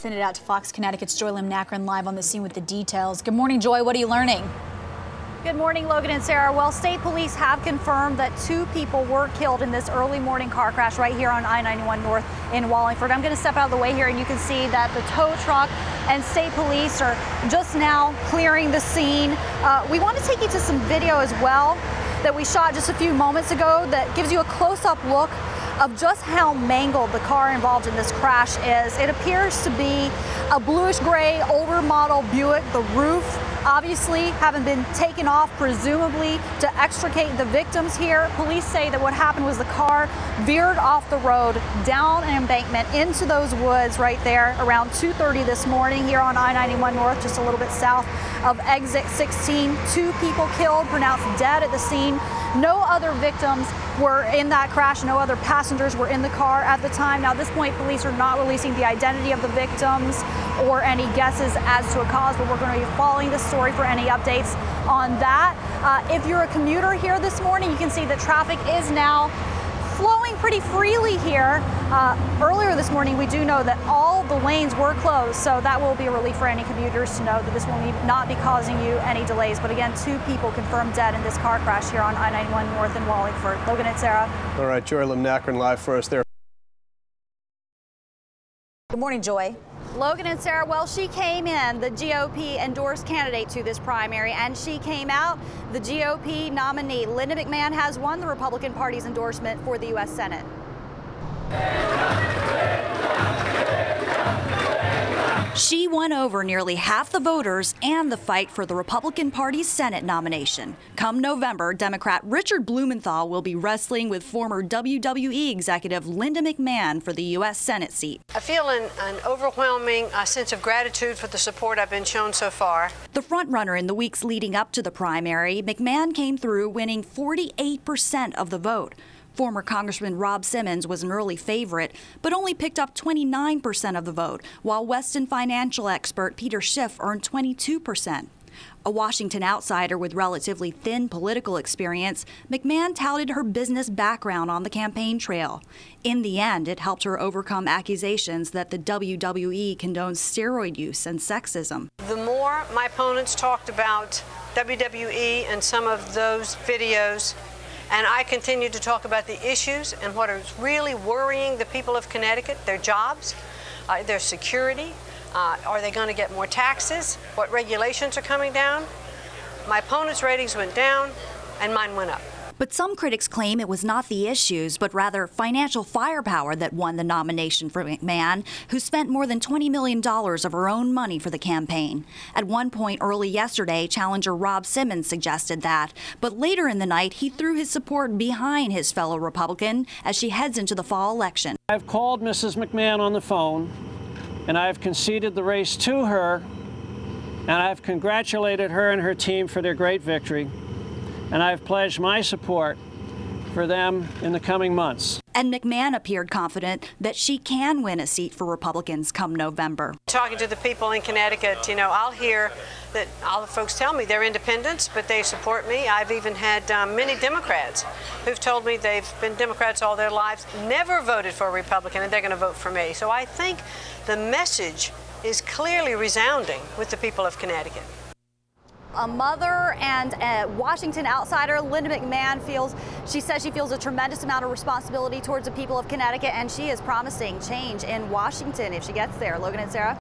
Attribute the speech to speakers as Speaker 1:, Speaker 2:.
Speaker 1: send it out to Fox Connecticut's Joy Limnacron live on the scene with the details. Good morning, Joy. What are you learning?
Speaker 2: Good morning, Logan and Sarah. Well, state police have confirmed that 2 people were killed in this early morning car crash right here on I-91 North in Wallingford. I'm going to step out of the way here, and you can see that the tow truck and state police are just now clearing the scene. We want to take you to some video as well that we shot just a few moments ago that gives you a close-up look of just how mangled the car involved in this crash is. It appears to be a bluish-gray, older model Buick. The roof obviously having been taken off, presumably to extricate the victims here. Police say that what happened was the car veered off the road down an embankment into those woods right there around 2:30 this morning here on I-91 North, just a little bit south of exit 16. 2 people killed, pronounced dead at the scene. No other victims were in that crash. No other passengers were in the car at the time. Now, at this point, police are not releasing the identity of the victims or any guesses as to a cause, but we're going to be following the story for any updates on that. If you're a commuter here this morning, you can see that traffic is now flowing pretty freely here. Earlier this morning, we do know that all the lanes were closed, so that will be a relief for any commuters to know that this will not be causing you any delays. But again, 2 people confirmed dead in this car crash here on I-91 North in Wallingford. Logan and Sarah.
Speaker 3: All right, Joy Limnacron live for us there.
Speaker 1: Good morning, Joy.
Speaker 2: Logan and Sarah, well, she came in, the GOP endorsed candidate to this primary, and she came out the GOP nominee. Linda McMahon has won the Republican Party's endorsement for the U.S. Senate. She won over nearly half the voters and the fight for the Republican Party's Senate nomination. Come November, Democrat Richard Blumenthal will be wrestling with former WWE executive Linda McMahon for the U.S. Senate seat.
Speaker 4: I feel an overwhelming sense of gratitude for the support I've been shown so far.
Speaker 2: The frontrunner in the weeks leading up to the primary, McMahon came through winning 48% of the vote. Former Congressman Rob Simmons was an early favorite, but only picked up 29% of the vote, while Weston financial expert Peter Schiff earned 22%. A Washington outsider with relatively thin political experience, McMahon touted her business background on the campaign trail. In the end, it helped her overcome accusations that the WWE condones steroid use and sexism.
Speaker 4: The more my opponents talked about WWE and some of those videos, and I continue to talk about the issues and what is really worrying the people of Connecticut, their jobs, their security. Are they going to get more taxes? What regulations are coming down? My opponent's ratings went down and mine went up.
Speaker 2: But some critics claim it was not the issues, but rather financial firepower that won the nomination for McMahon, who spent more than $20 million of her own money for the campaign. At one point early yesterday, challenger Rob Simmons suggested that, but later in the night, he threw his support behind his fellow Republican as she heads into the fall election.
Speaker 5: I've called Mrs. McMahon on the phone, and I've conceded the race to her, and I've congratulated her and her team for their great victory. And I've pledged my support for them in the coming months.
Speaker 2: And McMahon appeared confident that she can win a seat for Republicans come November.
Speaker 4: Talking to the people in Connecticut, you know, I'll hear that all the folks tell me they're independents, but they support me. I've even had many Democrats who've told me they've been Democrats all their lives, never voted for a Republican, and they're going to vote for me. So I think the message is clearly resounding with the people of Connecticut.
Speaker 2: A mother and a Washington outsider, Linda McMahon says she feels a tremendous amount of responsibility towards the people of Connecticut, and she is promising change in Washington if she gets there. Logan and Sarah.